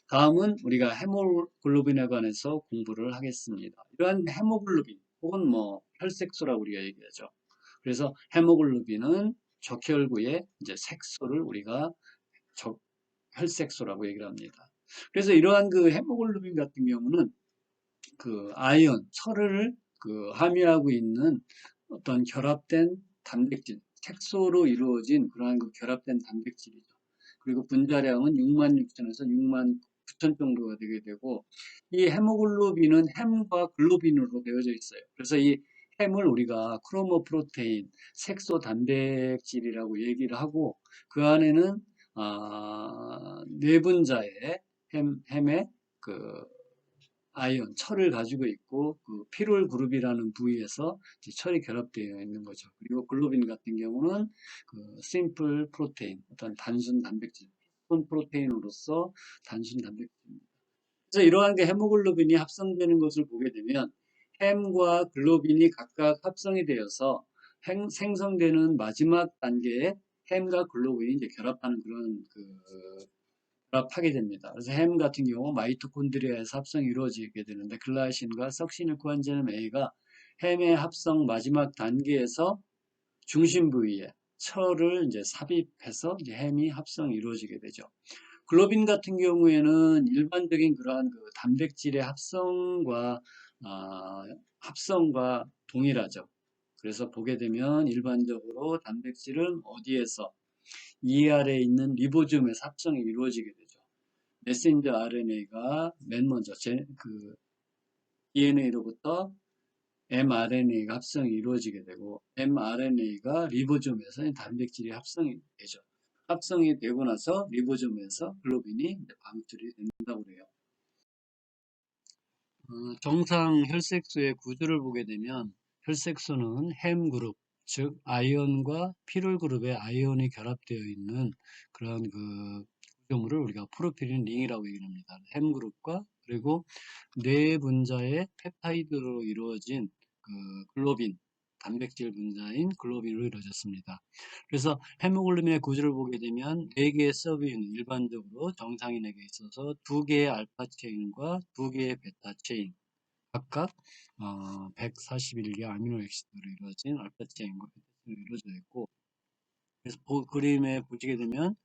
다음은 우리가 헤모글로빈에 관해서 공부를 하겠습니다. 이러한 헤모글로빈 혹은 뭐 혈색소라고 우리가 얘기하죠. 그래서 헤모글로빈은 적혈구의 이제 색소를 우리가 혈색소라고 얘기를 합니다. 그래서 이러한 그 헤모글로빈 같은 경우는 그 아이온, 철을 그 함유하고 있는 어떤 결합된 단백질, 색소로 이루어진 그러한 그 결합된 단백질이죠. 그리고 분자량은 6만 6천에서 6만 9천 정도가 되게 되고, 이 헤모글로빈은 햄과 글로빈으로 되어져 있어요. 그래서 이 햄을 우리가 크로모프로테인, 색소 단백질이라고 얘기를 하고, 그 안에는 네 분자의 햄의 그 아이온, 철을 가지고 있고 그 피롤 그룹이라는 부위에서 철이 결합되어 있는 거죠. 그리고 글로빈 같은 경우는 그 심플 프로테인, 어떤 단순 단백질, 프로테인으로서 단순 단백질입니다. 그래서 이러한 게 헤모글로빈이 합성되는 것을 보게 되면 햄과 글로빈이 각각 합성이 되어서 생성되는 마지막 단계에 햄과 글로빈이 이제 결합하는 그런 결합하게 됩니다. 그래서 햄 같은 경우 마이토콘드리아에서 합성이 이루어지게 되는데 글라이신과 석신을 구한제는 A가 햄의 합성 마지막 단계에서 중심 부위에 철을 이제 삽입해서 이제 햄이 합성이 이루어지게 되죠. 글로빈 같은 경우에는 일반적인 그러한 그 단백질의 합성과 동일하죠. 그래서 보게 되면 일반적으로 단백질은 어디에서 ER에 있는 리보솜에서 합성이 이루어지게 되죠. 메신저 RNA가 맨 먼저 DNA로부터 mRNA가 합성이 이루어지게 되고 mRNA가 리보솜에서 단백질이 합성이 되죠. 합성이 되고 나서 리보솜에서 글로빈이 방출이 된다고 그래요. 정상 혈색소의 구조를 보게 되면 혈색소는 햄 그룹, 즉 아이온과 피롤 그룹의 아이온이 결합되어 있는 그런 그 구조물을 우리가 프로필린 링이라고 얘기합니다. 햄 그룹과 그리고 네 분자의 펩타이드로 이루어진 그 글로빈, 단백질 분자인 글로빈으로 이루어졌습니다. 그래서 헤모글로빈의 구조를 보게 되면 4개의 서브유닛, 일반적으로 정상인에게 있어서 2개의 알파 체인과 2개의 베타 체인, 각각 141개 아미노 액시드로 이루어진 알파 체인과 베타 체인으로 이루어져 있고, 그래서 그림에 보시게 되면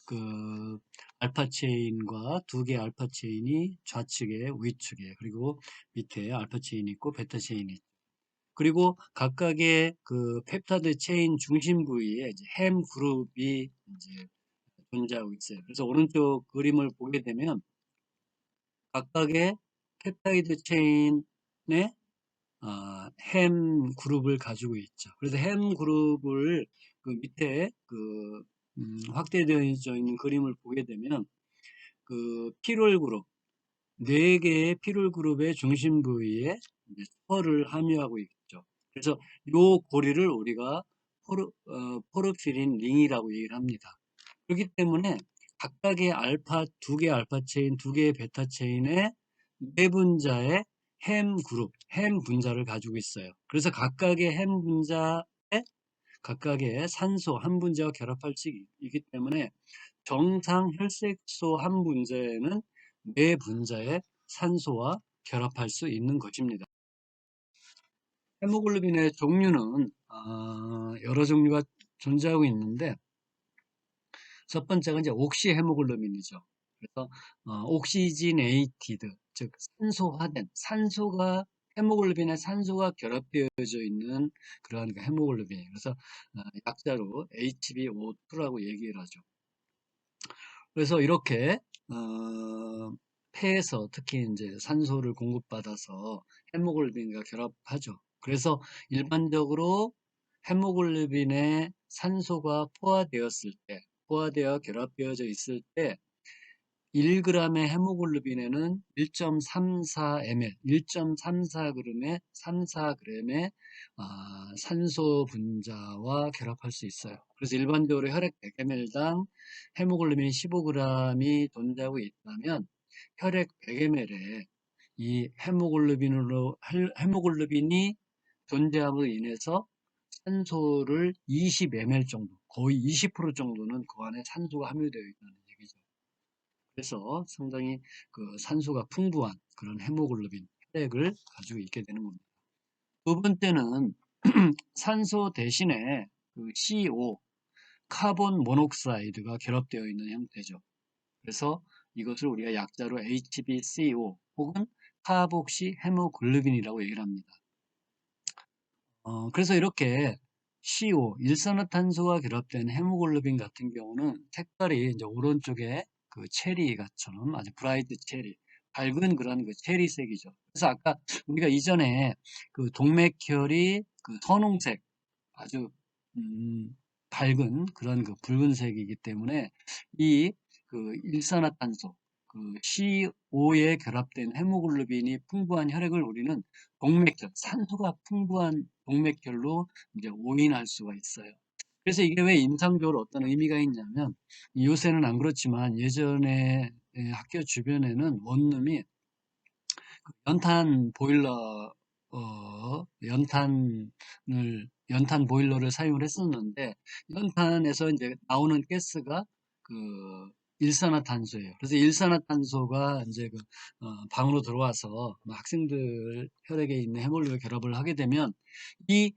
그 알파 체인과 2개의 알파 체인이 좌측에 위축에, 그리고 밑에 알파 체인이 있고 베타 체인이 있고, 그리고 각각의 그 펩타이드 체인 중심 부위에 이제 햄 그룹이 이제 존재하고 있어요. 그래서 오른쪽 그림을 보게 되면 각각의 펩타이드 체인의 햄 그룹을 가지고 있죠. 그래서 햄 그룹을 그 밑에 확대되어 있는 그림을 보게 되면 그 피롤 그룹, 4개의 피롤 그룹의 중심 부위에 이제 철을 함유하고 있죠. 그래서 요 고리를 우리가 포르피린 링이라고 얘기를 합니다. 그렇기 때문에 각각의 2개의 알파 체인, 2개의 베타 체인의 네 분자의 햄 그룹, 햄 분자를 가지고 있어요. 그래서 각각의 햄 분자에 각각의 산소 한 분자와 결합할 수 있기 때문에 정상 혈색소 한 분자에는 네 분자의 산소와 결합할 수 있는 것입니다. 헤모글로빈의 종류는 여러 종류가 존재하고 있는데, 첫 번째가 이제 옥시 헤모글로빈이죠. 그래서 옥시지네이티드, 즉 산소화된, 헤모글로빈에 산소가 결합되어져 있는 그러한 헤모글로빈이에요. 그래서 약자로 HbO2라고 얘기를 하죠. 그래서 이렇게 폐에서 특히 이제 산소를 공급받아서 헤모글로빈과 결합하죠. 그래서 일반적으로 헤모글로빈에 산소가 포화되어 결합되어져 있을 때 1g의 헤모글로빈에는 1.34ml, 1.34g의 34g의 산소 분자와 결합할 수 있어요. 그래서 일반적으로 혈액 100ml당 헤모글로빈 15g이 존재하고 있다면 혈액 100ml에 이 헤모글로빈이 존재함으로 인해서 산소를 20ml 정도, 거의 20% 정도는 그 안에 산소가 함유되어 있다는 얘기죠. 그래서 상당히 그 산소가 풍부한 그런 헤모글로빈 혈액을 가지고 있게 되는 겁니다. 두 번째는 산소 대신에 그 CO, 카본 모녹사이드가 결합되어 있는 형태죠. 그래서 이것을 우리가 약자로 HbCO 혹은 카복시 헤모글로빈이라고 얘기를 합니다. 그래서 이렇게 CO, 일산화탄소가 결합된 헤모글로빈 같은 경우는 색깔이 이제 오른쪽에 그 체리같처럼 아주 브라이트 체리, 밝은 그런 그 체리색이죠. 그래서 아까 우리가 이전에 그 동맥혈이 그 선홍색, 아주 밝은 그런 그 붉은색이기 때문에 이 그 일산화탄소, 그 CO에 결합된 헤모글로빈이 풍부한 혈액을 우리는 동맥혈, 산소가 풍부한 동맥혈로 이제 오인할 수가 있어요. 그래서 이게 왜 임상적으로 어떤 의미가 있냐면 요새는 안 그렇지만 예전에 학교 주변에는 원룸이 연탄 보일러 연탄 보일러를 사용을 했었는데 연탄에서 이제 나오는 가스가 그 일산화탄소예요. 그래서 일산화탄소가 이제 그 방으로 들어와서 학생들 혈액에 있는 헤모글로빈 결합을 하게 되면 이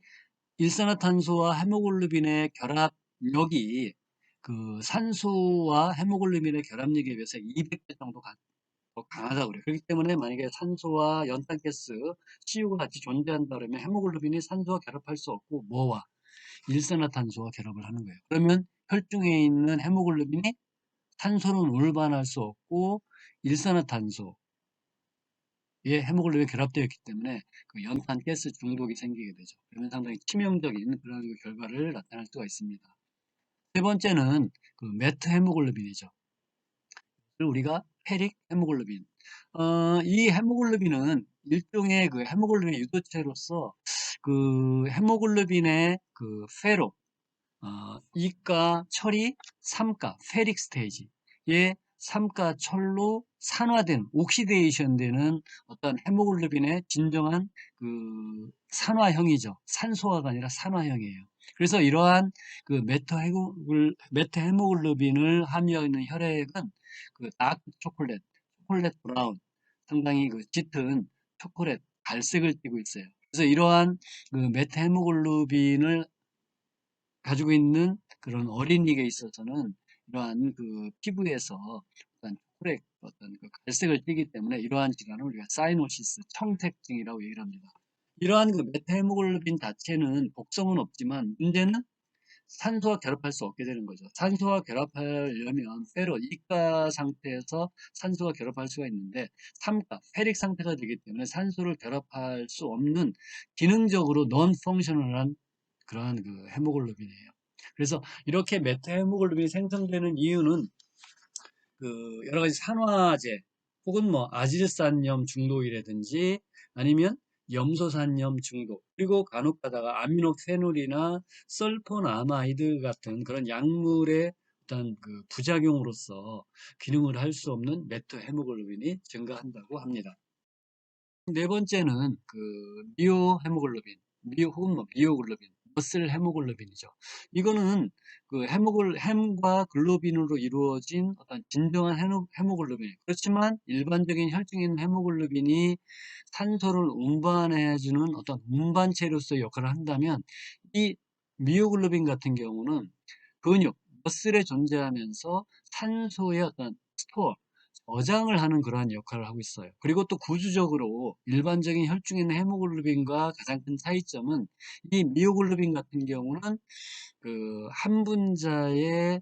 일산화탄소와 헤모글로빈의 결합력이 그 산소와 헤모글로빈의 결합력에 비해서 200배 정도 더 강하다고 그래요. 그렇기 때문에 만약에 산소와 연탄가스, CU가 같이 존재한다 그러면 헤모글로빈이 산소와 결합할 수 없고 뭐와 일산화탄소와 결합을 하는 거예요. 그러면 혈중에 있는 헤모글로빈이 산소는 운반할 수 없고 일산화탄소에 헤모글로빈이 결합되어 있기 때문에 그 연탄가스 중독이 생기게 되죠. 그러면 상당히 치명적인 그런 결과를 나타낼 수가 있습니다. 세 번째는 그 메트 헤모글로빈이죠. 우리가 페릭 헤모글로빈. 이 헤모글로빈은 일종의 그 헤모글로빈 유도체로서 그 헤모글로빈의 그 페로, 이가 철이 3가 페릭 스테이지의 3가 철로 산화된 옥시데이션 되는 어떤 헤모글로빈의 진정한 그 산화형이죠. 산소화가 아니라 산화형이에요. 그래서 이러한 그 메타 헤모글로빈을 함유하는 혈액은 그 다크 초콜릿, 초콜릿 브라운, 상당히 그 짙은 초콜릿 갈색을 띠고 있어요. 그래서 이러한 그 메타 헤모글로빈을 가지고 있는 그런 어린이에 있어서는 이러한 그 피부에서 어떤 초콜릿 어떤 그 갈색을 띠기 때문에 이러한 질환을 우리가 사이노시스 청색증이라고 얘기를 합니다. 이러한 그 메타헤모글로빈 자체는 독성은 없지만 문제는 산소와 결합할 수 없게 되는 거죠. 산소와 결합하려면 페로, 이가 상태에서 산소와 결합할 수가 있는데 3가, 페릭 상태가 되기 때문에 산소를 결합할 수 없는 기능적으로 non functional한 그러한 그 헤모글로빈이에요. 그래서 이렇게 메타헤모글로빈이 생성되는 이유는 그 여러 가지 산화제 혹은 뭐 아질산염 중독이라든지 아니면 염소산염 중독 그리고 간혹 가다가 아미노페놀이나 설포나마이드 같은 그런 약물의 어떤 그 부작용으로서 기능을 할 수 없는 메타헤모글로빈이 증가한다고 합니다. 네 번째는 그 미오 헤모글로빈, 미오 혹은 뭐 미오글로빈, 머슬 헤모글로빈이죠. 이거는 그 햄과 글로빈으로 이루어진 어떤 진정한 헤모글로빈. 그렇지만 일반적인 혈중에 있는 헤모글로빈이 산소를 운반해주는 어떤 운반체로서의 역할을 한다면 이 미오글로빈 같은 경우는 근육, 머슬에 존재하면서 산소의 어떤 스토어, 저장을 하는 그러한 역할을 하고 있어요. 그리고 또 구조적으로 일반적인 혈중에 있는 헤모글로빈과 가장 큰 차이점은 이 미오글로빈 같은 경우는 그 한 분자의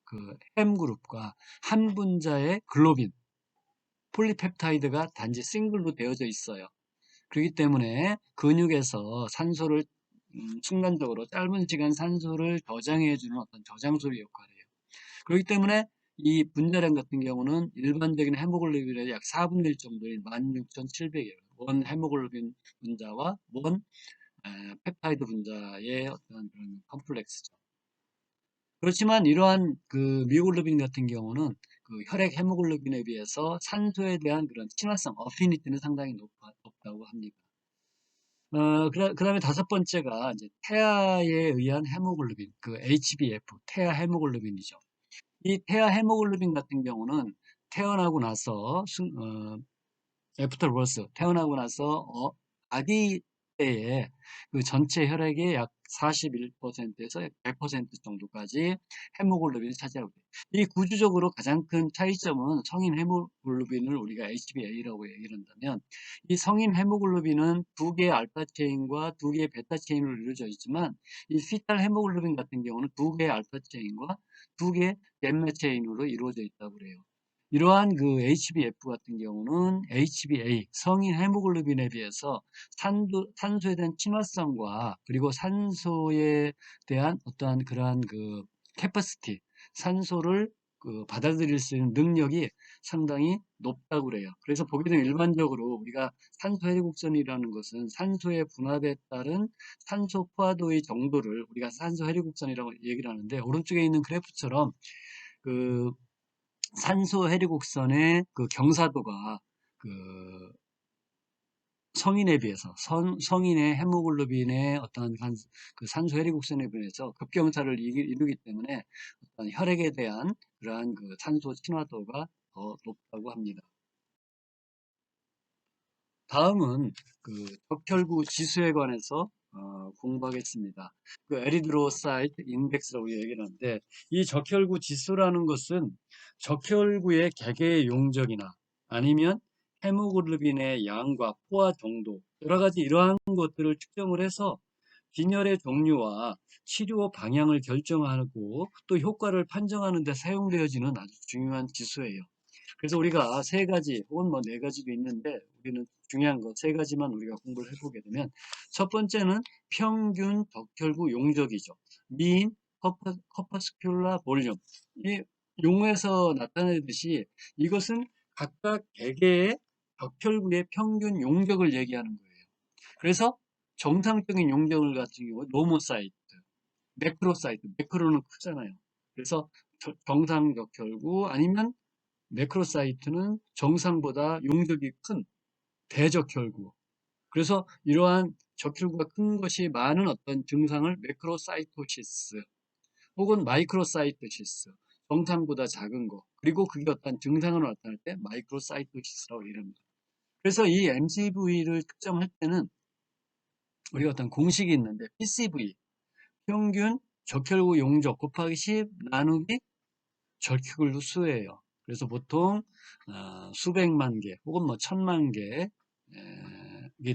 그 햄그룹과 한 분자의 글로빈, 폴리펩타이드가 단지 싱글로 되어져 있어요. 그렇기 때문에 근육에서 산소를 순간적으로 짧은 시간 산소를 저장해주는 어떤 저장소의 역할을 해요. 그렇기 때문에 이 분자량 같은 경우는 일반적인 헤모글로빈의 약 4분의 1 정도인 16,700이에요. 원 헤모글로빈 분자와 원 펩타이드 분자의 어떤 그런 컴플렉스죠. 그렇지만 이러한 그 미오글로빈 같은 경우는 그 혈액 헤모글로빈에 비해서 산소에 대한 그런 친화성, 어피니티는 상당히 높다고 합니다. 그다음에 다섯 번째가 이제 태아에 의한 헤모글로빈, 그 HbF, 태아 헤모글로빈이죠. 이 태아 헤모글로빈 같은 경우는 태어나고 나서 애프터 버스 태어나고 나서 아기 때에 그 전체 혈액의 약 41%에서 100% 정도까지 헤모글로빈이 차지하고 있어요. 이 구조적으로 가장 큰 차이점은 성인 헤모글로빈을 우리가 HbA라고 얘기를 한다면 이 성인 헤모글로빈은 두 개의 알파 체인과 두 개의 베타 체인으로 이루어져 있지만 이 피탈 헤모글로빈 같은 경우는 두 개의 알파 체인과 두 개의 gamma 체인으로 이루어져 있다고 그래요. 이러한 그 HbF 같은 경우는 HbA, 성인 헤모글로빈에 비해서 산소에 대한 친화성과 그리고 산소에 대한 어떠한 그러한 그 캐퍼시티, 산소를 그 받아들일 수 있는 능력이 상당히 높다고 그래요. 그래서 보게 되면 일반적으로 우리가 산소 해리국선이라는 것은 산소의 분압에 따른 산소 포화도의 정도를 우리가 산소 해리국선이라고 얘기를 하는데 오른쪽에 있는 그래프처럼 그 산소 해리국선의 그 경사도가 그 성인에 비해서 성인의 헤모글로빈의 어떤 그 산소 해리국선에 비해서 급경사를 이루기 때문에 어떤 혈액에 대한 그러한 그 산소 친화도가 더 높다고 합니다. 다음은 그 적혈구 지수에 관해서 공부하겠습니다. 그 에리드로사이트 인덱스라고 얘기를 하는데 이 적혈구 지수라는 것은 적혈구의 개개의 용적이나 아니면 헤모글로빈의 양과 포화 정도 여러 가지 이러한 것들을 측정을 해서 빈혈의 종류와 치료 방향을 결정하고 또 효과를 판정하는 데 사용되어지는 아주 중요한 지수예요. 그래서 우리가 세 가지 혹은 뭐 네 가지도 있는데 우리는 중요한 거 세 가지만 우리가 공부를 해보게 되면 첫 번째는 평균 적혈구 용적이죠. mean corpuscular volume. 이 용어에서 나타내듯이 이것은 각각 개개의 적혈구의 평균 용적을 얘기하는 거예요. 그래서 정상적인 용적을 같은 경우 노모사이트, 매크로사이트, 매크로는 크잖아요. 그래서 정상 적혈구 아니면 매크로사이트는 정상보다 용적이 큰 대적혈구. 그래서 이러한 적혈구가 큰 것이 많은 어떤 증상을 매크로사이토시스 혹은 마이크로사이토시스, 정상보다 작은 거, 그리고 그게 어떤 증상으로 나타날 때 마이크로사이토시스라고 이릅니다. 그래서 이 MCV를 측정할 때는 우리가 어떤 공식이 있는데 PCV, 평균 적혈구 용적 곱하기 10 나누기 적혈구 수예요. 그래서 보통 수백만 개 혹은 뭐 천만 개이기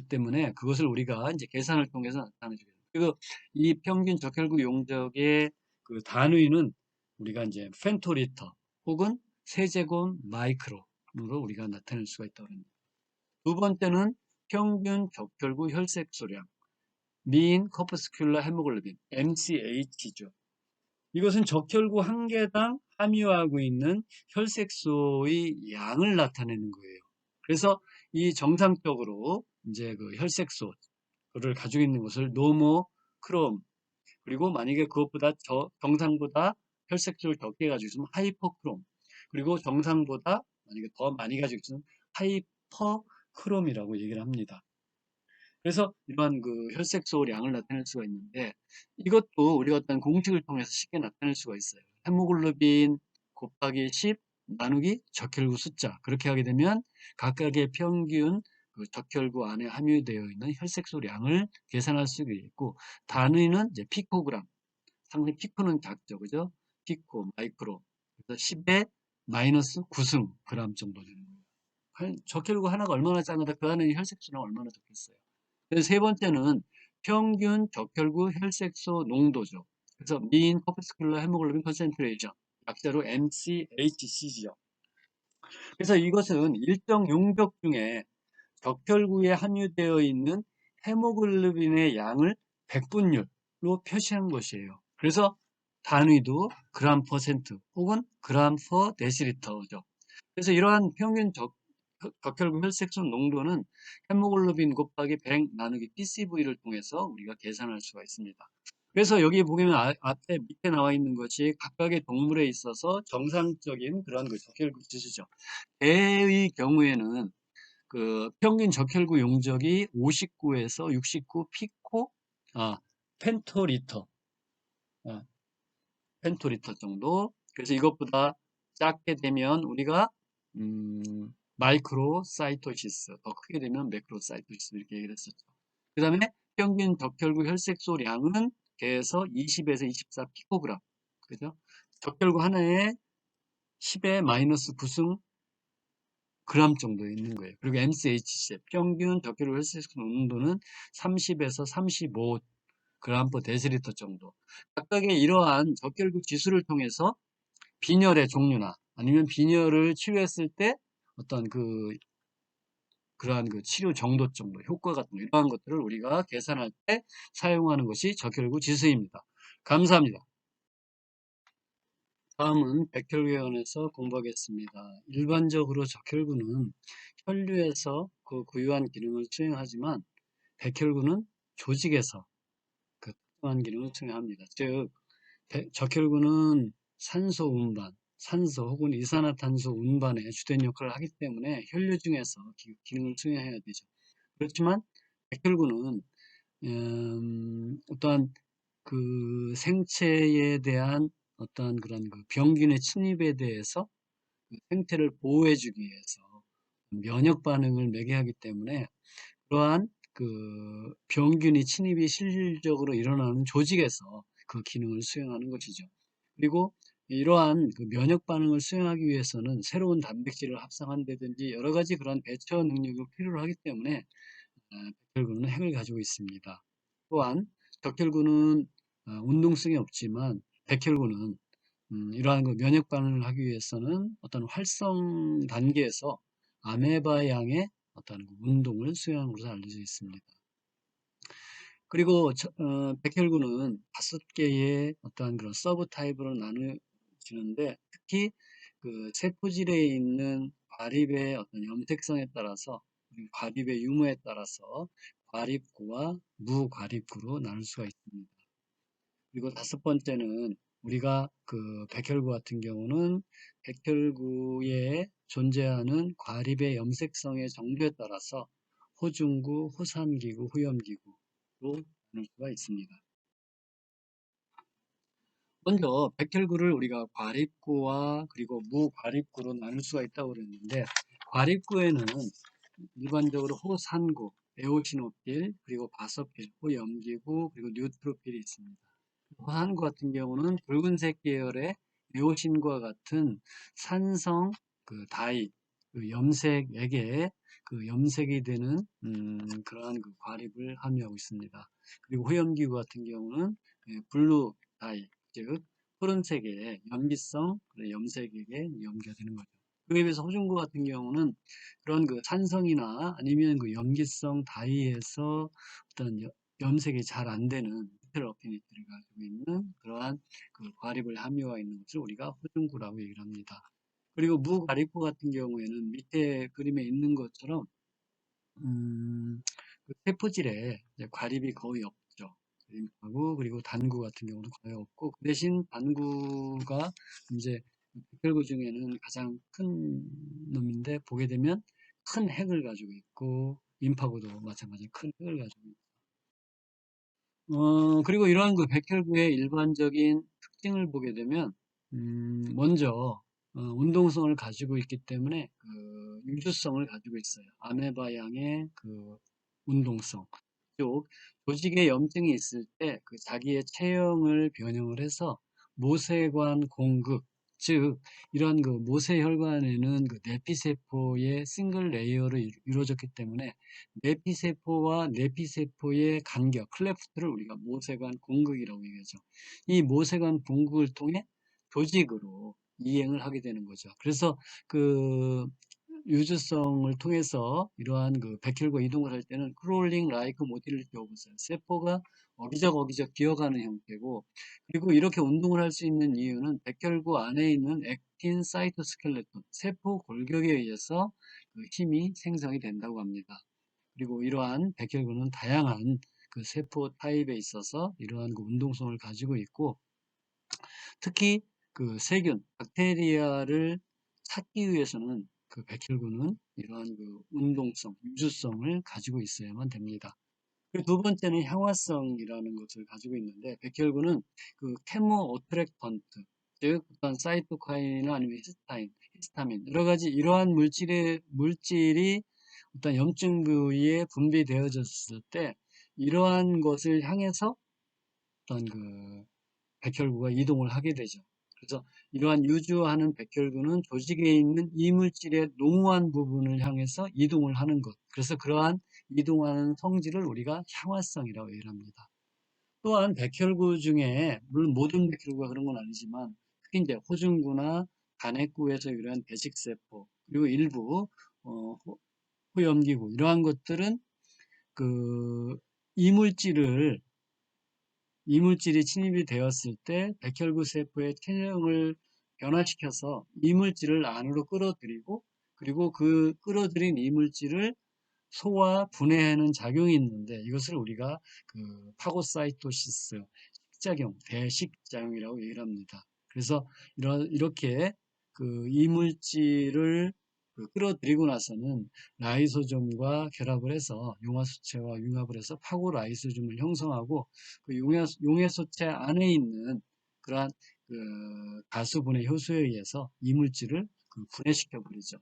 때문에 그것을 우리가 이제 계산을 통해서 나타내주게 됩니다. 그리고 이 평균 적혈구 용적의 그 단위는 우리가 이제 펜토리터 혹은 세제곱 마이크로로 우리가 나타낼 수가 있다고 합니다. 두 번째는 평균 적혈구 혈색소량, mean corpuscular hemoglobin, MCH죠. 이것은 적혈구 한 개당 함유하고 있는 혈색소의 양을 나타내는 거예요. 그래서 이 정상적으로 이제 그 혈색소를 가지고 있는 것을 노모크롬, 그리고 만약에 그것보다 정상보다 혈색소를 적게 가지고 있으면 하이퍼크롬, 그리고 정상보다 만약에 더 많이 가지고 있으면 하이퍼크롬이라고 얘기를 합니다. 그래서 이러한 그 혈색소량을 나타낼 수가 있는데 이것도 우리가 어떤 공식을 통해서 쉽게 나타낼 수가 있어요. 헤모글로빈 곱하기 10 나누기 적혈구 숫자. 그렇게 하게 되면 각각의 평균 그 적혈구 안에 함유되어 있는 혈색소량을 계산할 수가 있고 단위는 이제 피코그램. 상당히 피코는 작죠. 그죠? 피코, 마이크로. 그래서 10에 마이너스 9승 그램 정도 되는 거예요. 적혈구 하나가 얼마나 작은데 그 안에 혈색소량 얼마나 적겠어요. 그래서 세 번째는 평균 적혈구 혈색소 농도죠. 그래서 mean corpuscular hemoglobin concentration, 약자로 MCHC죠. 그래서 이것은 일정 용적 중에 적혈구에 함유되어 있는 헤모글로빈의 양을 백분율로 표시한 것이에요. 그래서 단위도 그램 퍼센트 혹은 그램 퍼 데시리터죠. 그래서 이러한 평균 적혈구 혈색소 농도는 헤모글로빈 곱하기 100 나누기 PCV를 통해서 우리가 계산할 수가 있습니다. 그래서 여기 보면 앞에 밑에 나와 있는 것이 각각의 동물에 있어서 정상적인 그런 그 적혈구 지수죠. 개의 경우에는 그 평균 적혈구 용적이 59에서 69 피코 펜토리터 펜토리터 정도, 그래서 이것보다 작게 되면 우리가 마이크로사이토시스, 더 크게 되면 매크로사이토시스 이렇게 얘기를 했었죠. 그 다음에 평균 적혈구 혈색소량은 개에서 20에서 24 피코그램. 그죠? 적혈구 하나에 10의 마이너스 9승 그램 정도 있는 거예요. 그리고 MCHC, 평균 적혈구 혈색소 농도는 30에서 35 그램 per 데시리터 정도. 각각의 이러한 적혈구 지수를 통해서 빈혈의 종류나 아니면 빈혈을 치료했을 때 어떤 그러한 그 치료 정도 정도, 효과 같은 거, 이러한 것들을 우리가 계산할 때 사용하는 것이 적혈구 지수입니다. 감사합니다. 다음은 백혈구에 관해서 공부하겠습니다. 일반적으로 적혈구는 혈류에서 그 고유한 기능을 수행하지만 백혈구는 조직에서 그 특정한 기능을 수행합니다. 즉, 적혈구는 산소 운반, 산소 혹은 이산화탄소 운반에 주된 역할을 하기 때문에 혈류 중에서 기능을 수행해야 되죠. 그렇지만 백혈구는 어떠한 그 생체에 대한 어떠한 그런 그 병균의 침입에 대해서 그 생태를 보호해주기 위해서 면역 반응을 매개하기 때문에 그러한 그 병균이 침입이 실질적으로 일어나는 조직에서 그 기능을 수행하는 것이죠. 그리고 이러한 그 면역 반응을 수행하기 위해서는 새로운 단백질을 합성한다든지 여러 가지 그런 배처 능력을 필요로 하기 때문에 백혈구는 핵을 가지고 있습니다. 또한 적혈구는 운동성이 없지만 백혈구는 이러한 그 면역 반응을 하기 위해서는 어떤 활성 단계에서 아메바 양의 어떤 그 운동을 수행하는 것으로 알려져 있습니다. 그리고 백혈구는 5개의 어떠한 그런 서브 타입으로 나누어지는데 특히 그 세포질에 있는 과립의 어떤 염색성에 따라서 과립의 유무에 따라서 과립구와 무과립구로 나눌 수가 있습니다. 그리고 5번째는 우리가 그 백혈구 같은 경우는 백혈구에 존재하는 과립의 염색성의 정도에 따라서 호중구, 호산기구, 후염기구로 나눌 수가 있습니다. 먼저 백혈구를 우리가 과립구와 그리고 무과립구로 나눌 수가 있다고 그랬는데 과립구에는 일반적으로 호산구, 에오시노필, 그리고 바소필, 호염기구, 그리고 뉴트로필이 있습니다. 호산구 같은 경우는 붉은색 계열의 에오신과 같은 산성 그 다이, 그 염색액에 그 염색이 되는 그러한 그 과립을 함유하고 있습니다. 그리고 호염기구 같은 경우는 블루 다이, 즉 푸른색의 염기성 염색액에 염기가 되는 거죠. 그에 비해서 호중구 같은 경우는 그런 그 산성이나 아니면 그 염기성 다이에서 어떤 염색이 잘 안 되는 디지털 어피니티를 가지고 있는 그러한 그 과립을 함유가 있는 것을 우리가 호중구라고 얘기를 합니다. 그리고 무과립구 같은 경우에는 밑에 그림에 있는 것처럼 그 세포질에 이제 과립이 거의 없죠. 하고 그리고 단구 같은 경우도 거의 없고 그 대신 단구가 이제 백혈구 중에는 가장 큰 놈인데 보게 되면 큰 핵을 가지고 있고 림파구도 마찬가지로 큰 핵을 가지고 있고 그리고 이러한 그 백혈구의 일반적인 특징을 보게 되면, 먼저, 운동성을 가지고 있기 때문에, 그, 유주성을 가지고 있어요. 아메바 양의 그, 운동성. 쪽, 조직에 염증이 있을 때, 그 자기의 체형을 변형을 해서, 모세관 공급, 즉, 이런 그 모세혈관에는 그 내피세포의 싱글 레이어로 이루어졌기 때문에, 내피세포와 내피세포의 간격, 클레프트를 우리가 모세관 공극이라고 얘기하죠. 이 모세관 공극을 통해 조직으로 이행을 하게 되는 거죠. 그래서 그 유주성을 통해서 이러한 그 백혈구 이동을 할 때는 크롤링 라이크 모틸리티 오브 셀, 세포가 어기적 기어가는 형태고, 그리고 이렇게 운동을 할 수 있는 이유는 백혈구 안에 있는 액틴 사이토스켈레톤, 세포 골격에 의해서 그 힘이 생성이 된다고 합니다. 그리고 이러한 백혈구는 다양한 그 세포 타입에 있어서 이러한 그 운동성을 가지고 있고 특히 그 세균, 박테리아를 찾기 위해서는 그 백혈구는 이러한 그 운동성, 유주성을 가지고 있어야만 됩니다. 그리고 두 번째는 향화성이라는 것을 가지고 있는데 백혈구는 그 케모 어트랙턴트, 즉 어떤 사이토카인이나 아니면 히스타민 여러 가지 이러한 물질이 어떤 염증 부위에 분비되어졌을 때 이러한 것을 향해서 어떤 그 백혈구가 이동을 하게 되죠. 그래서 이러한 유주하는 백혈구는 조직에 있는 이물질의 농후한 부분을 향해서 이동을 하는 것. 그래서 그러한 이동하는 성질을 우리가 향화성이라고 얘기를 합니다. 또한 백혈구 중에 물론 모든 백혈구가 그런 건 아니지만 특히 이제 호중구나 간핵구에서 유래한 배식세포 그리고 일부 호염기구 이러한 것들은 그 이물질을 이물질이 침입이 되었을 때 백혈구 세포의 체형을 변화시켜서 이물질을 안으로 끌어들이고 그리고 그 끌어들인 이물질을 소화, 분해하는 작용이 있는데 이것을 우리가 그 파고사이토시스, 식작용, 대식작용이라고 얘기를 합니다. 그래서 이렇게 그 이물질을 끌어들이고 나서는 라이소좀과 결합을 해서 용화소체와 융합을 해서 파고라이소즘을 형성하고 그 용해소체 안에 있는 그러한 그 가수분해 효소에 의해서 이물질을 그 분해시켜 버리죠.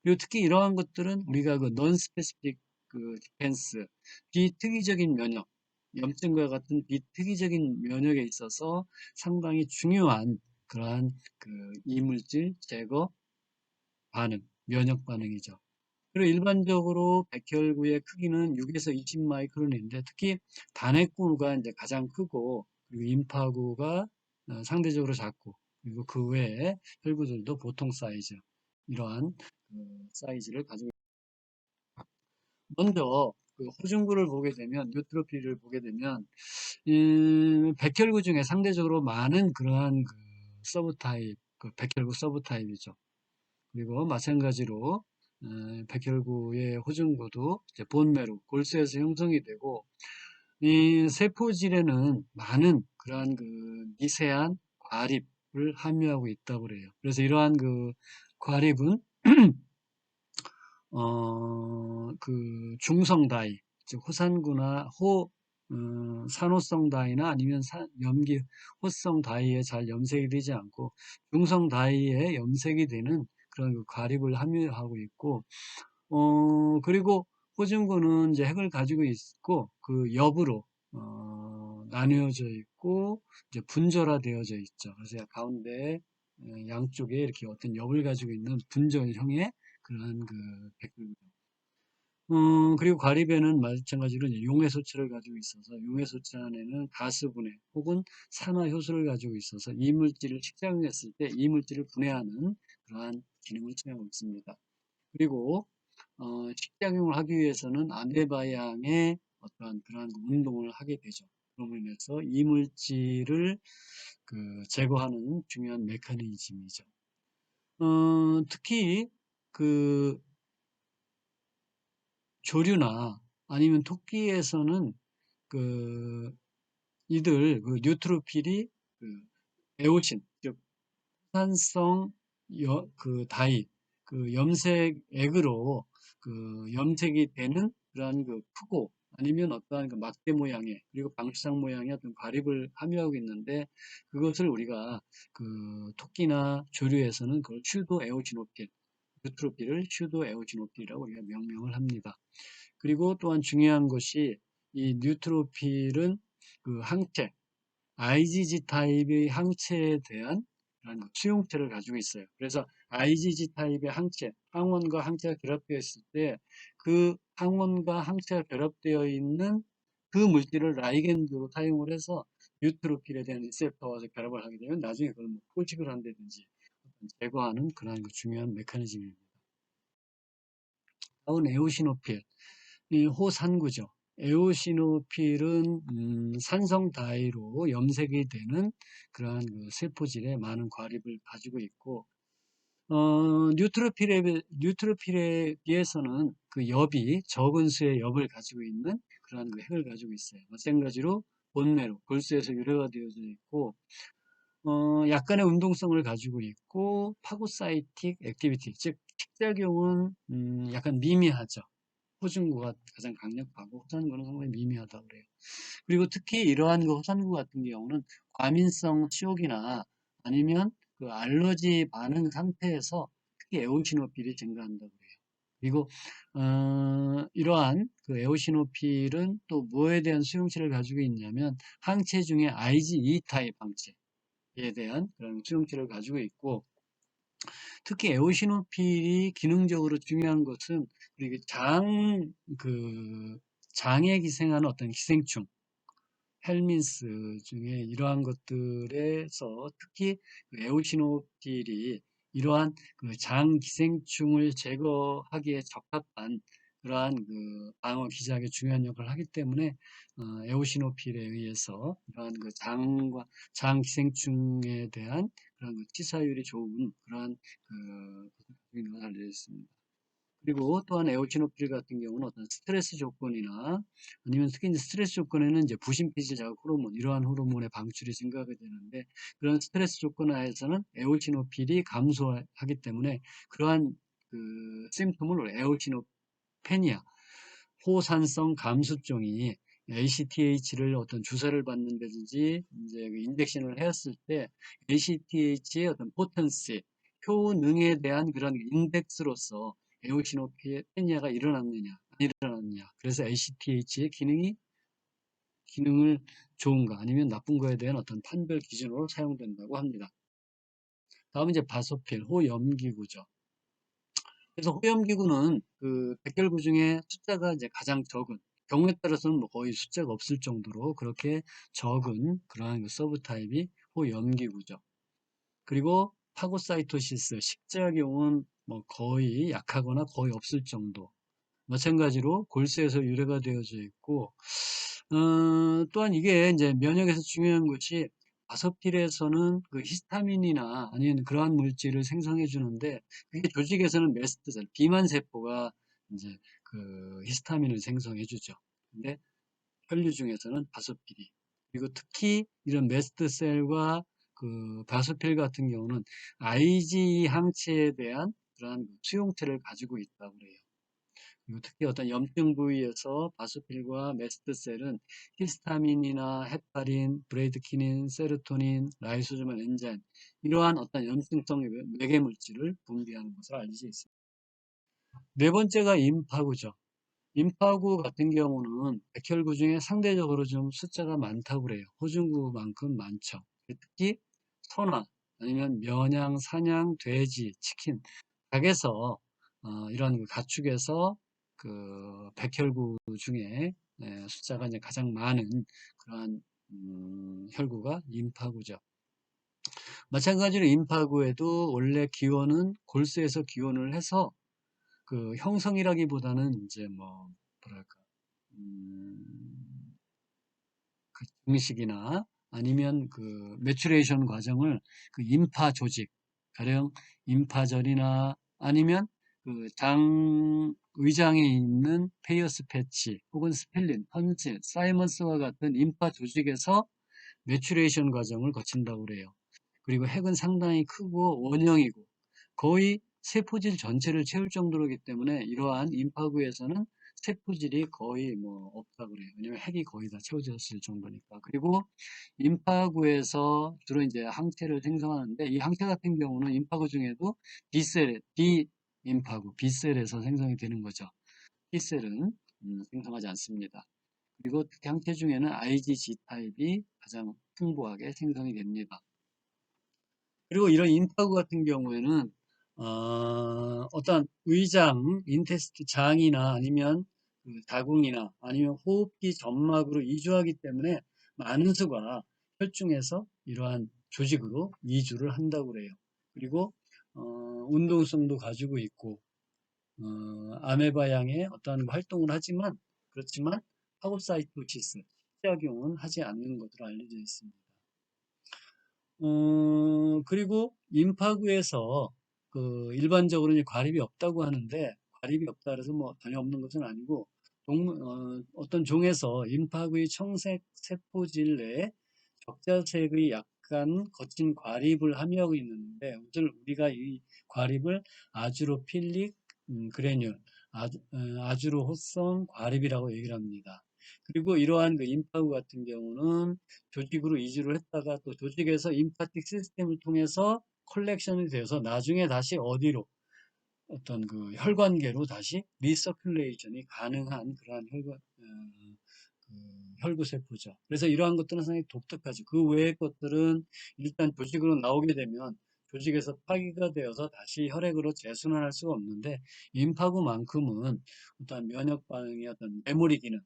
그리고 특히 이러한 것들은 우리가 그 non-specific 그 디펜스, 비특이적인 면역, 염증과 같은 비특이적인 면역에 있어서 상당히 중요한 그러한 그 이물질 제거 반응, 면역 반응이죠. 그리고 일반적으로 백혈구의 크기는 6에서 20 마이크론인데 특히 단핵구가 이제 가장 크고 그리고 임파구가 상대적으로 작고 그리고 그 외에 혈구들도 보통 사이즈 이러한 그 사이즈를 가지고 먼저 그 호중구를 보게 되면 뉴트로필을 보게 되면 백혈구 중에 상대적으로 많은 그러한 그 서브 타입 그 백혈구 서브 타입이죠. 그리고 마찬가지로 백혈구의 호중구도 이제 본메루, 골수에서 형성이 되고 이 세포질에는 많은 그러한 그 미세한 과립을 함유하고 있다고 그래요. 그래서 이러한 그 과립은 그 중성 다이, 즉 호산구나 산호성 다이나 아니면 염기 호성 다이에 잘 염색이 되지 않고 중성 다이에 염색이 되는 그런 그 과립을 함유하고 있고 그리고 호중구는 이제 핵을 가지고 있고 그 엽으로 나뉘어져 있고 이제 분절화되어져 있죠. 그래서 가운데 양쪽에 이렇게 어떤 엽을 가지고 있는 분절형의 그런 그 백골 그리고 과립에는 마찬가지로 이제 용해소체를 가지고 있어서 용해소체 안에는 가스분해 혹은 산화효소를 가지고 있어서 이물질을 식작용했을 때 이물질을 분해하는 그러한 기능을 수행하고 있습니다. 그리고 식작용을 하기 위해서는 아메바 양의 어떠한 그러한 운동을 하게 되죠. 그로 인해서 이물질을 그 제거하는 중요한 메커니즘이죠. 특히 그 조류나 아니면 토끼에서는 그 이들 그 뉴트로필이 그 에오신 즉 산성 그 다이 그 염색액으로 그 염색이 되는 그러한 그 크고 아니면 어떠한 그 막대 모양의 그리고 방수상 모양의 어떤 과립을 함유하고 있는데 그것을 우리가 그 토끼나 조류에서는 그걸 슈도 에오지노필 뉴트로필을 슈도 에오지노필이라고 우리가 명명을 합니다. 그리고 또한 중요한 것이 이 뉴트로필은 그 항체, IgG 타입의 항체에 대한 그런 수용체를 가지고 있어요. 그래서 IgG 타입의 항체, 항원과 항체가 결합되어 있을 때 그 항원과 항체가 결합되어 있는 그 물질을 라이겐드로 사용을 해서 뉴트로필에 대한 리셉터와 결합을 하게 되면 나중에 그걸 뭐 포식을 한다든지 제거하는 그런 중요한 메커니즘입니다. 다음 에오시노필. 이 호산구죠. 에오시노필은 산성 다이로 염색이 되는 그러한 그 세포질에 많은 과립을 가지고 있고 뉴트로필에 비해서는 그 엽이 적은 수의 엽을 가지고 있는 그러한 그 핵을 가지고 있어요. 마찬가지로 본메루, 골수에서 유래가 되어져 있고 약간의 운동성을 가지고 있고 파고사이틱 액티비티, 즉 식작용은 약간 미미하죠. 호중구가 가장 강력하고 호산구는 상당히 미미하다고 그래요. 그리고 특히 이러한 그 호산구 같은 경우는 과민성 치욕이나 아니면 그 알러지 반응 상태에서 특히 에오시노필이 증가한다고 해요. 그리고 이러한 그 에오시노필은 또 뭐에 대한 수용체를 가지고 있냐면 항체 중에 IgE 타입 항체에 대한 그런 수용체를 가지고 있고, 특히 에오시노필이 기능적으로 중요한 것은 우리 그 장에 기생하는 어떤 기생충, 헬민스 중에 이러한 것들에서 특히 그 에오시노필이 이러한 그 장 기생충을 제거하기에 적합한 그러한 그 방어 기작에 중요한 역할을 하기 때문에 에오시노필에 의해서 이러한 그 장 기생충에 대한 그런 그 치사율이 좋은 그러한 그 것을 가지고 알려져 있습니다. 그리고 또한 에오치노필 같은 경우는 어떤 스트레스 조건이나 아니면 특히 이제 스트레스 조건에는 이제 부신피질 자극 호르몬, 이러한 호르몬의 방출이 증가하게 되는데, 그런 스트레스 조건 하에서는 에오치노필이 감소하기 때문에 그러한 그 심플을 에오치노페니아, 호산성 감수증이 ACTH를 어떤 주사를 받는다든지 이제 그 인젝션을 했을 때 ACTH의 어떤 포텐시, 효능에 대한 그런 인덱스로서 에오시노페니아가 일어났느냐 안 일어났느냐, 그래서 ACTH의 기능을 좋은가 아니면 나쁜 거에 대한 어떤 판별 기준으로 사용된다고 합니다. 다음은 이제 바소필 호염기구죠. 그래서 호염기구는 그 백혈구 중에 숫자가 이제 가장 적은, 경우에 따라서는 뭐 거의 숫자가 없을 정도로 그렇게 적은 그러한 그 서브 타입이 호염기구죠. 그리고 파고사이토시스, 식작용은 뭐 거의 약하거나 거의 없을 정도. 마찬가지로 골수에서 유래가 되어져 있고, 또한 이게 이제 면역에서 중요한 것이 바소필에서는 그 히스타민이나 아니면 그러한 물질을 생성해 주는데, 그게 조직에서는 메스트셀, 비만 세포가 이제 그 히스타민을 생성해 주죠. 근데 혈류 중에서는 바소필이, 그리고 특히 이런 메스트셀과 그 바소필 같은 경우는 IgE 항체에 대한 그러한 수용체를 가지고 있다고 그래요. 그리고 특히 어떤 염증 부위에서 바소필과 메스트셀은 히스타민이나 헤파린, 브레이드키닌, 세로토닌, 라이소소말 엔자임, 이러한 어떤 염증성 매개 물질을 분비하는 것으로 알려져 있습니다. 네 번째가 임파구죠. 임파구 같은 경우는 백혈구 중에 상대적으로 좀 숫자가 많다고 그래요. 호중구만큼 많죠. 특히 소나 아니면 면양, 사냥, 돼지, 치킨, 닭에서 이런 그 가축에서 그 백혈구 중에 숫자가 이제 가장 많은 그러한 혈구가 임파구죠. 마찬가지로 임파구에도 원래 기원은 골수에서 기원을 해서 그 형성이라기보다는 이제 뭐 뭐랄까 그 증식이나 아니면 그 매추레이션 과정을 그 임파 조직, 가령 임파절이나 아니면 그 의장에 있는 페이어스 패치 혹은 스펠린, 펀실, 사이먼스와 같은 임파 조직에서 매추레이션 과정을 거친다고 그래요. 그리고 핵은 상당히 크고 원형이고 거의 세포질 전체를 채울 정도로기 때문에 이러한 임파구에서는 세포질이 거의 뭐 없다 그래요. 왜냐면 핵이 거의 다 채워졌을 정도니까. 그리고 임파구에서 주로 이제 항체를 생성하는데, 이 항체 같은 경우는 임파구 중에도 임파구, B셀에서 생성이 되는 거죠. T셀은 생성하지 않습니다. 그리고 특히 항체 중에는 IgG 타입이 가장 풍부하게 생성이 됩니다. 그리고 이런 임파구 같은 경우에는 어떤 의장, 인테스트 장이나 아니면 그 다궁이나 아니면 호흡기 점막으로 이주하기 때문에 많은 수가 혈중에서 이러한 조직으로 이주를 한다고 그래요. 그리고 운동성도 가지고 있고 아메바양의 어떤 활동을 하지만, 그렇지만 파고사이토시스, 식작용은 하지 않는 것으로 알려져 있습니다. 그리고 임파구에서 그 일반적으로 이제 과립이 없다고 하는데, 과립이 없다 그래서 뭐 전혀 없는 것은 아니고, 어떤 종에서 임파구의 청색 세포질 내에 적자색의 약간 거친 과립을 함유하고 있는데, 우리가 이 과립을 아주로필릭 그래뉼, 아주로 호성 과립이라고 얘기를 합니다. 그리고 이러한 그 임파구 같은 경우는 조직으로 이주를 했다가 또 조직에서 임파틱 시스템을 통해서 컬렉션이 되어서 나중에 다시 어디로 어떤 그 혈관계로 다시 리서큘레이션이 가능한 그러한 그 혈구세포죠. 그래서 이러한 것들은 상당히 독특하죠. 그 외의 것들은 일단 조직으로 나오게 되면 조직에서 파기가 되어서 다시 혈액으로 재순환할 수가 없는데 임파구만큼은 어떤 면역 반응의 어떤 메모리 기능,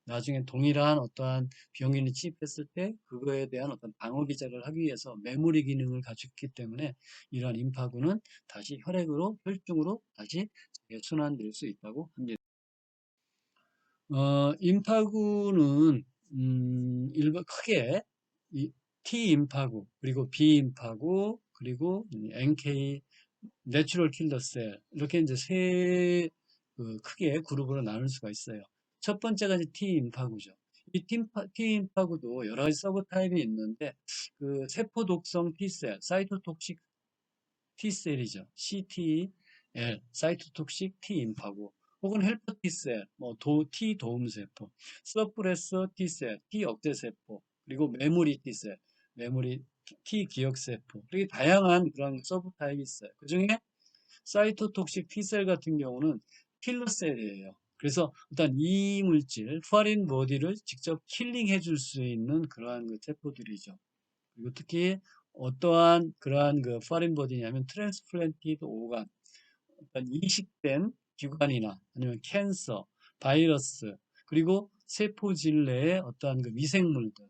나중에 동일한 어떠한 병인이 침입했을 때 그거에 대한 어떤 방어 기작을 하기 위해서 메모리 기능을 가졌기 때문에 이러한 임파구는 다시 혈액으로 혈중으로 다시 순환될 수 있다고 합니다. 임파구는 일반 크게 T 임파구 그리고 B 임파구 그리고 NK 내추럴 킬러 셀 이렇게 이제 세 크게 그룹으로 나눌 수가 있어요. 첫 번째가 이제 T 임파구죠. 이 T 임파구도 여러 가지 서브 타입이 있는데 그 세포 독성 T셀, 사이토톡식 T셀이죠. CTL, 사이토톡식 T 임파구 혹은 헬퍼 T셀, T 도움세포, 서프레서 T셀, T 억제세포, 그리고 메모리 T셀, 메모리 T 기억세포, 이렇게 다양한 그런 서브 타입이 있어요. 그 중에 사이토톡식 T셀 같은 경우는 킬러셀이에요. 그래서 일단 이 물질, 포린 보디를 직접 킬링해 줄 수 있는 그러한 그 세포들이죠. 그리고 특히 어떠한 그러한 그 포린 보디냐면 트랜스플란티드 오간, 어떤 이식된 기관이나 아니면 캔서, 바이러스, 그리고 세포질 내의 어떠한 그 미생물들,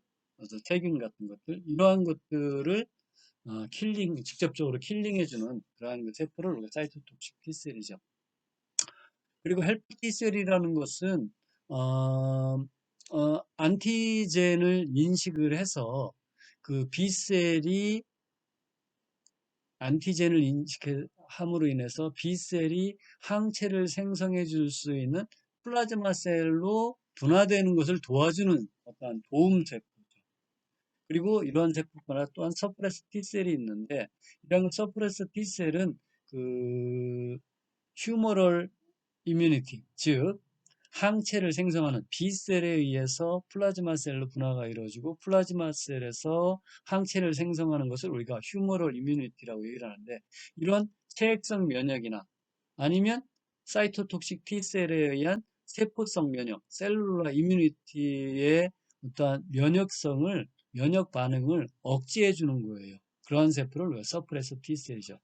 세균 같은 것들, 이러한 것들을 직접적으로 킬링해주는 그러한 그 세포를 우리가 사이토톡식 T셀이죠. 그리고 헬퍼 T셀이라는 것은, 안티젠을 인식을 해서 그 B셀이 안티젠을 인식함으로 인해서 B셀이 항체를 생성해 줄 수 있는 플라즈마 셀로 분화되는 것을 도와주는 어떤 도움 세포죠. 그리고 이러한 세포가 또한 서프레스 T셀이 있는데 이런 서프레스 T셀은 그 휴머럴 이뮤니티, 즉 항체를 생성하는 B셀에 의해서 플라즈마 셀로 분화가 이루어지고 플라즈마 셀에서 항체를 생성하는 것을 우리가 휴머럴 이뮤니티라고 얘기를 하는데 이런 체액성 면역이나 아니면 사이토톡식 T셀에 의한 세포성 면역, 셀룰라 이뮤니티의 어떤 면역 반응을 억제해 주는 거예요. 그러한 세포를 우리가 서프레서 T셀이죠.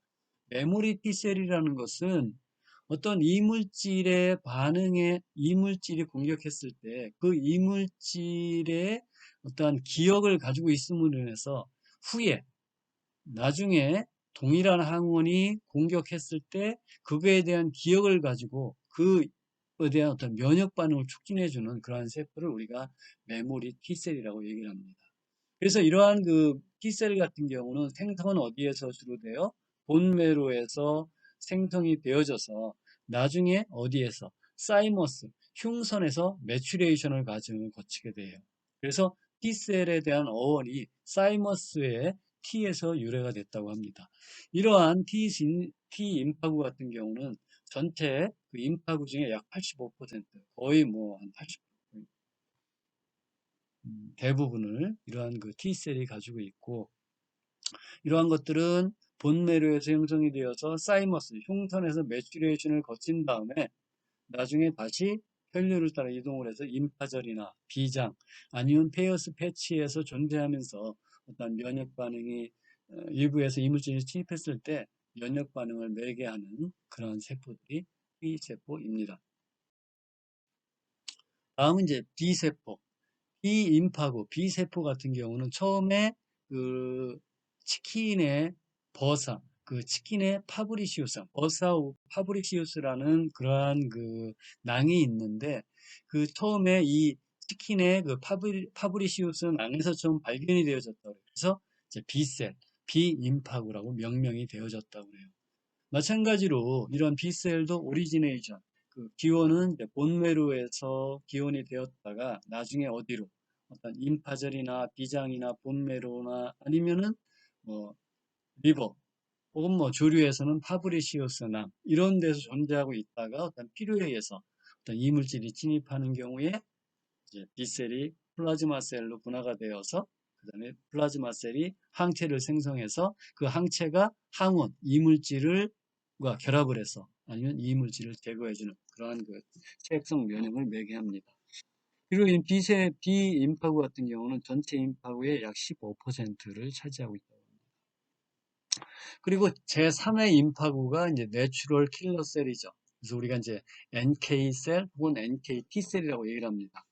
메모리 T셀이라는 것은 어떤 이물질의 반응에 이물질이 공격했을 때 그 이물질의 어떠한 기억을 가지고 있음으로 인해서 후에 나중에 동일한 항원이 공격했을 때 그거에 대한 기억을 가지고 그에 대한 어떤 면역 반응을 촉진해주는 그러한 세포를 우리가 메모리 T셀이라고 얘기를 합니다. 그래서 이러한 그 T셀 같은 경우는 생성은 어디에서 주로 돼요? 본메로에서 생성이 되어져서 나중에 어디에서? 사이머스, 흉선에서 매추레이션을 과정을 거치게 돼요. 그래서 T셀에 대한 어원이 사이머스의 T에서 유래가 됐다고 합니다. 이러한 T 임파구 같은 경우는 전체 그 임파구 중에 약 85%, 거의 뭐 한 80%, 대부분을 이러한 그 T셀이 가지고 있고, 이러한 것들은 본내류에서 형성이 되어서 사이머스, 흉선에서 매추레이션을 거친 다음에 나중에 다시 혈류를 따라 이동을 해서 임파절이나 비장 아니면 페어스 패치에서 존재하면서 어떤 면역 반응이 일부에서 이물질이 침입했을 때 면역 반응을 매개하는 그런 세포들이 T세포입니다. 다음은 이제 B세포. B임파구, B세포 같은 경우는 처음에 그 치킨의 버사, 그 치킨의 파브리시우스, 버사 파브리시우스라는 그러한 그 낭이 있는데 그 처음에 이 치킨의 그 파브리시우스 낭에서 처음 발견이 되어졌다고 해요. 그래서 이제 B셀, B임파구라고 명명이 되어졌다고 그래요. 마찬가지로 이런 B셀도 오리지네이션, 그 기원은 이제 본메루에서 기원이 되었다가 나중에 어디로 어떤 임파절이나 비장이나 본메루나 아니면은 뭐 리버 혹은 뭐 조류에서는 파브리시우스나 이런 데서 존재하고 있다가 어떤 필요에 의해서 어떤 이물질이 침입하는 경우에 이제 B셀이 플라즈마 셀로 분화가 되어서 그 다음에 플라즈마 셀이 항체를 생성해서 그 항체가 항원, 이물질을 결합을 해서 아니면 이물질을 제거해주는 그러한 그 체액성 면역을 매개합니다. 그리고 이 비임파구 같은 경우는 전체 임파구의 약 15%를 차지하고 있다. 그리고 제3의 임파구가 이제 내추럴 킬러 셀이죠. 그래서 우리가 이제 NK 셀 혹은 NK T 셀이라고 얘기를 합니다.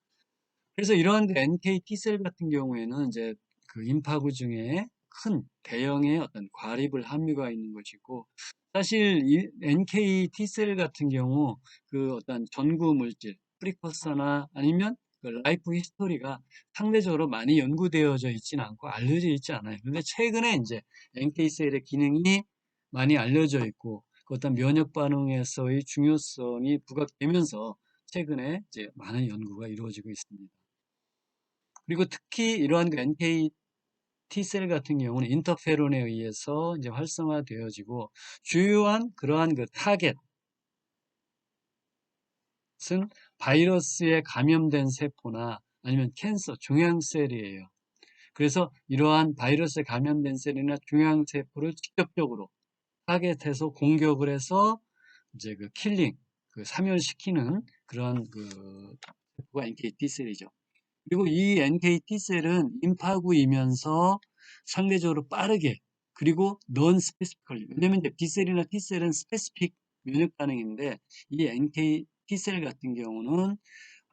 그래서 이러한 그 NK T 셀 같은 경우에는 이제 그 임파구 중에 큰 대형의 어떤 과립을 함유가 있는 것이고, 사실 이 NK T 셀 같은 경우 그 어떤 전구 물질, 프리커서나 아니면 그 라이프 히스토리가 상대적으로 많이 연구되어져 있지는 않고 알려져 있지 않아요. 근데 최근에 이제 NK 셀의 기능이 많이 알려져 있고 그 어떤 면역 반응에서의 중요성이 부각되면서 최근에 이제 많은 연구가 이루어지고 있습니다. 그리고 특히 이러한 그 NK T셀 같은 경우는 인터페론에 의해서 이제 활성화되어지고 주요한 그러한 그 타겟은 바이러스에 감염된 세포나 아니면 캔서, 종양셀이에요. 그래서 이러한 바이러스에 감염된 셀이나 종양세포를 직접적으로 타겟해서 공격을 해서 이제 그 킬링, 그 사멸시키는 그러한 그 세포가 NK T셀이죠. 그리고 이 NK T셀은 임파구이면서 상대적으로 빠르게 그리고 non specifically, 왜냐면 이제 B셀이나 T셀은 스페시픽 면역 반응인데 이 NK T셀 같은 경우는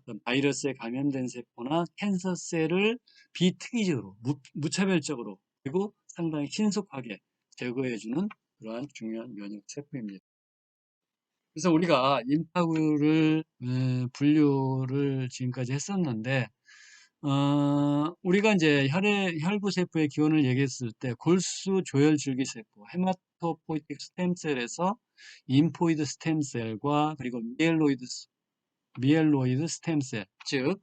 어떤 바이러스에 감염된 세포나 캔서셀을 비특이적으로 무차별적으로 그리고 상당히 신속하게 제거해주는 그러한 중요한 면역 세포입니다. 그래서 우리가 임파구를 분류를 지금까지 했었는데 우리가 이제 혈부세포의 기원을 얘기했을 때 골수 조혈 줄기세포, 헤마토포이틱 스템셀에서 인포이드 스템셀과 그리고 미엘로이드 스템셀, 즉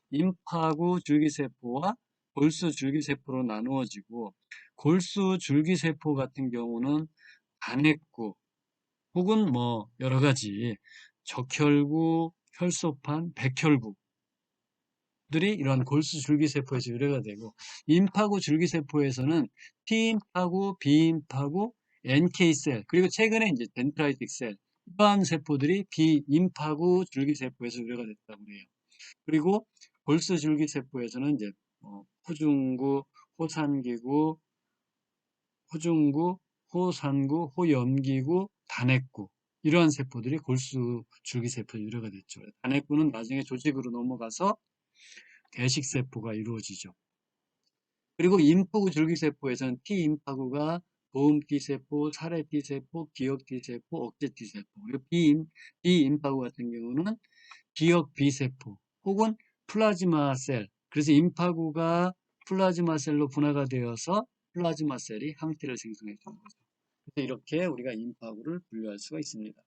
임파구 줄기세포와 골수 줄기세포로 나누어지고 골수 줄기세포 같은 경우는 단핵구 혹은 뭐 여러 가지 적혈구, 혈소판, 백혈구 들이 이러한 골수 줄기세포에서 유래가 되고 임파구 줄기세포에서는 T임파구, B임파구, NK셀 그리고 최근에 이제 덴트라이틱 셀 이러한 세포들이 비임파구 줄기세포에서 유래가 됐다고 해요. 그리고 골수 줄기세포에서는 이제 호중구, 호산기구, 호중구, 호산구, 호염기구, 단핵구 이러한 세포들이 골수 줄기세포에 유래가 됐죠. 단핵구는 나중에 조직으로 넘어가서 대식세포가 이루어지죠. 그리고 임파구 줄기세포에서는 T임파구가 도움 T세포, 사례 T세포, 기억 T세포, 억제 T세포. 그리고 B임파구 같은 경우는 기억 B세포 혹은 플라즈마 셀. 그래서 임파구가 플라즈마 셀로 분화가 되어서 플라즈마 셀이 항체를 생성해 주는 거죠. 그래서 이렇게 우리가 임파구를 분류할 수가 있습니다.